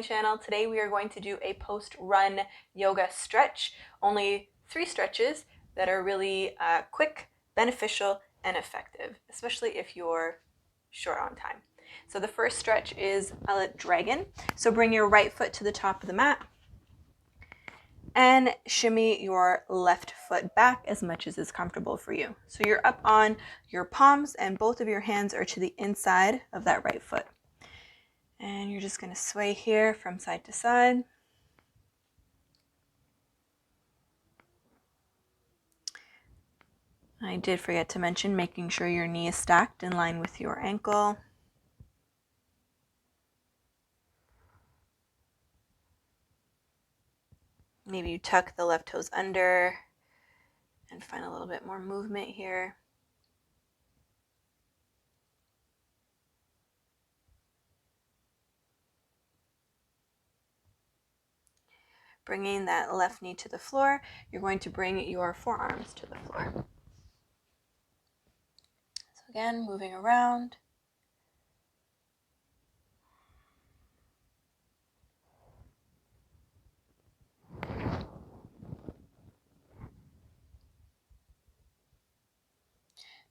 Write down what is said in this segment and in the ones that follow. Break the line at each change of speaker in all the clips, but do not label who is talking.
Channel. Today we are going to do a post-run yoga stretch. Only 3 stretches that are really quick, beneficial, and effective, especially if you're short on time. So the first stretch is a dragon. So bring your right foot to the top of the mat and shimmy your left foot back as much as is comfortable for you. So you're up on your palms and both of your hands are to the inside of that right foot. And you're just going to sway here from side to side. I did forget to mention making sure your knee is stacked in line with your ankle. Maybe you tuck the left toes under and find a little bit more movement here. Bringing that left knee to the floor, you're going to bring your forearms to the floor. So again, moving around.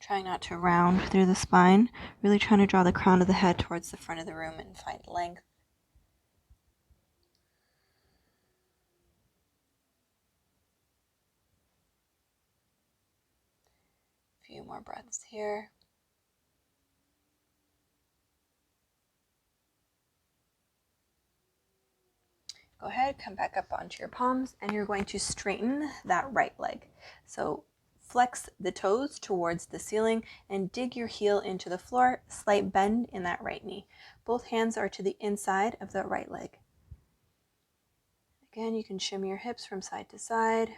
Trying not to round through the spine, really trying to draw the crown of the head towards the front of the room and find length. A few more breaths here. Go ahead, come back up onto your palms, and you're going to straighten that right leg. So flex the toes towards the ceiling and dig your heel into the floor, slight bend in that right knee. Both hands are to the inside of the right leg. Again, you can shimmy your hips from side to side.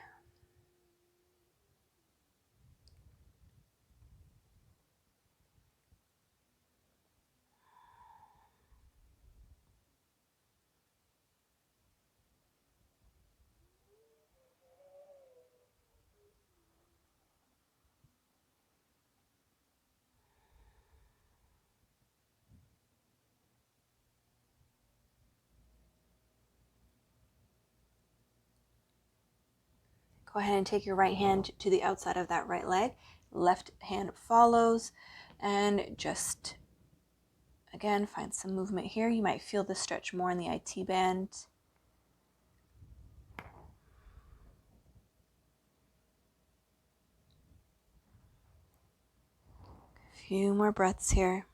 Go ahead and take your right hand to the outside of that right leg. Left hand follows, and just, again, find some movement here. You might feel the stretch more in the IT band. A few more breaths here.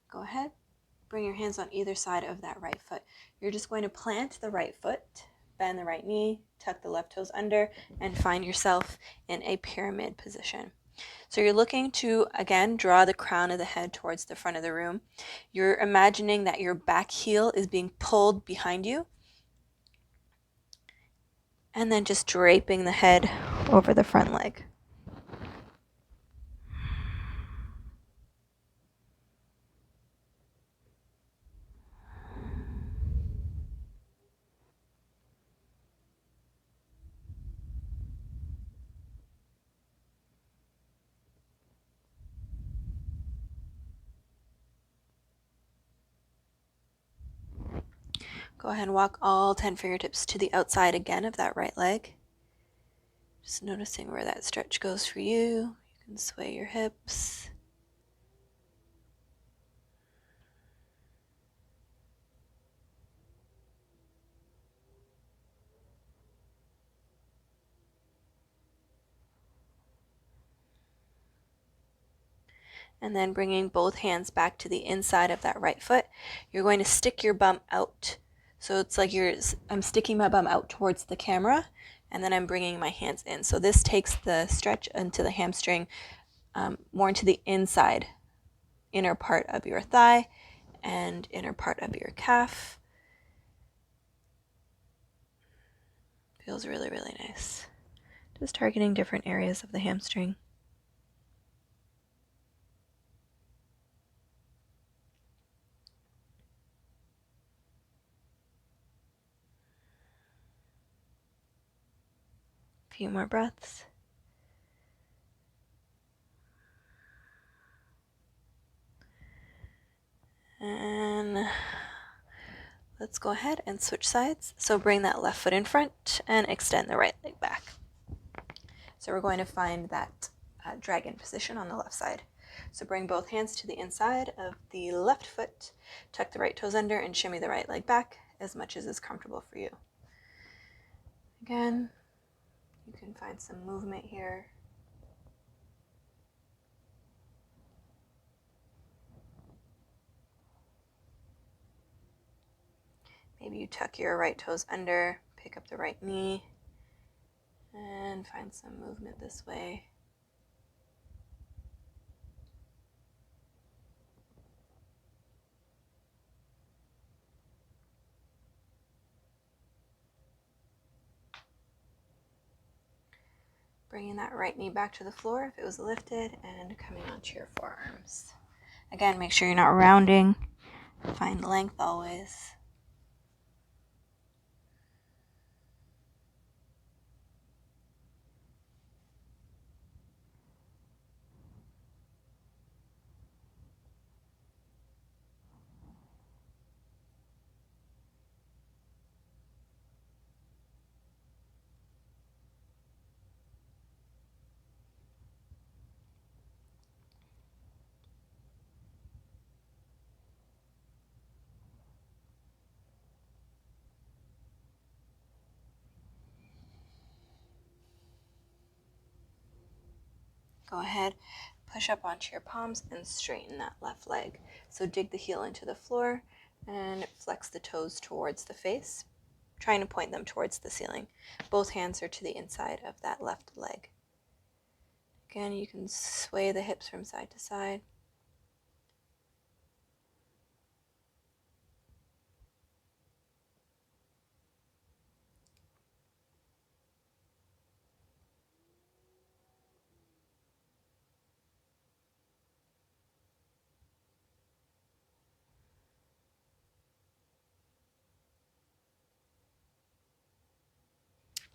Go ahead, bring your hands on either side of that right foot. You're just going to plant the right foot, bend the right knee, tuck the left toes under, and find yourself in a pyramid position. So you're looking to, again, draw the crown of the head towards the front of the room. You're imagining that your back heel is being pulled behind you, and then just draping the head over the front leg. Go ahead and walk all 10 fingertips to the outside again of that right leg. Just noticing where that stretch goes for you. You can sway your hips. And then bringing both hands back to the inside of that right foot, you're going to stick your bum out. So it's like I'm sticking my bum out towards the camera, and then I'm bringing my hands in. So this takes the stretch into the hamstring, more into the inside, inner part of your thigh and inner part of your calf. Feels really, really nice. Just targeting different areas of the hamstring. A few more breaths. And let's go ahead and switch sides. So bring that left foot in front and extend the right leg back. So we're going to find that dragon position on the left side. So bring both hands to the inside of the left foot, tuck the right toes under, and shimmy the right leg back as much as is comfortable for you. Again, you can find some movement here. Maybe you tuck your right toes under, pick up the right knee, and find some movement this way. Bringing that right knee back to the floor if it was lifted, and coming onto your forearms. Again, make sure you're not rounding. Find length always. Go ahead, push up onto your palms and straighten that left leg. So dig the heel into the floor and flex the toes towards the face, trying to point them towards the ceiling. Both hands are to the inside of that left leg. Again, you can sway the hips from side to side.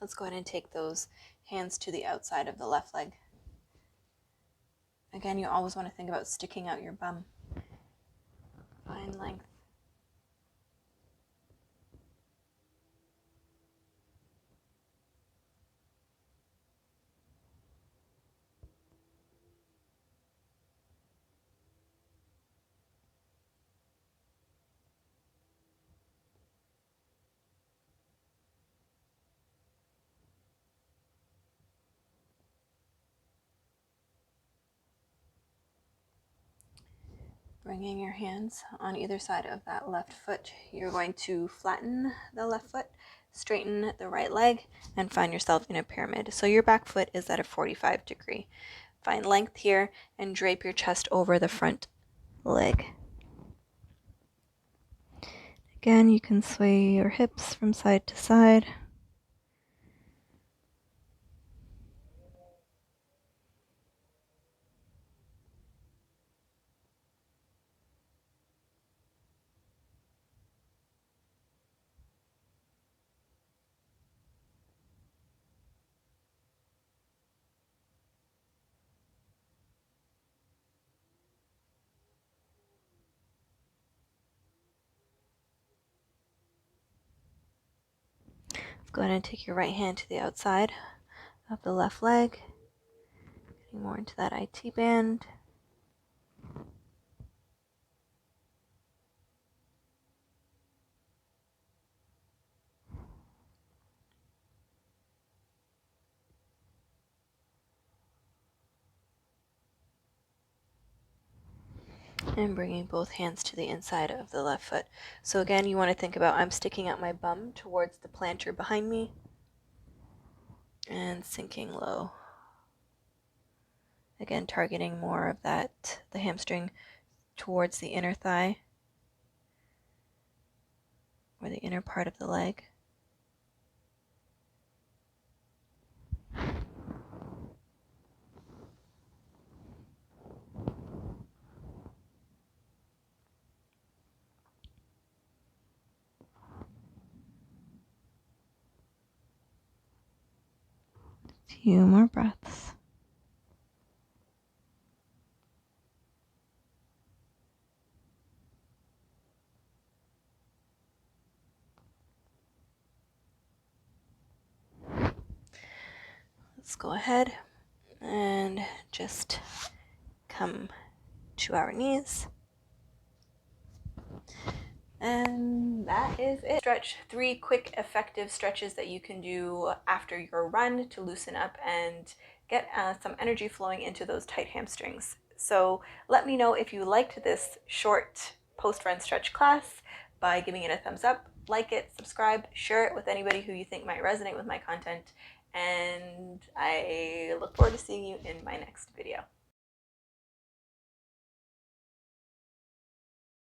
Let's go ahead and take those hands to the outside of the left leg. Again, you always want to think about sticking out your bum. Find length. Bringing your hands on either side of that left foot, you're going to flatten the left foot, straighten the right leg, and find yourself in a pyramid. So your back foot is at a 45 degree. Find length here and drape your chest over the front leg. Again, you can sway your hips from side to side. Go ahead and take your right hand to the outside of the left leg, getting more into that IT band. And bringing both hands to the inside of the left foot. So again, you want to think about I'm sticking out my bum towards the planter behind me and sinking low. Again, targeting more of that, the hamstring towards the inner thigh or the inner part of the leg. Few more breaths. let's go ahead and just come to our knees. And that is it. Stretch, 3 quick, effective stretches that you can do after your run to loosen up and get some energy flowing into those tight hamstrings. So let me know if you liked this short post-run stretch class by giving it a thumbs up, like it, subscribe, share it with anybody who you think might resonate with my content, and I look forward to seeing you in my next video.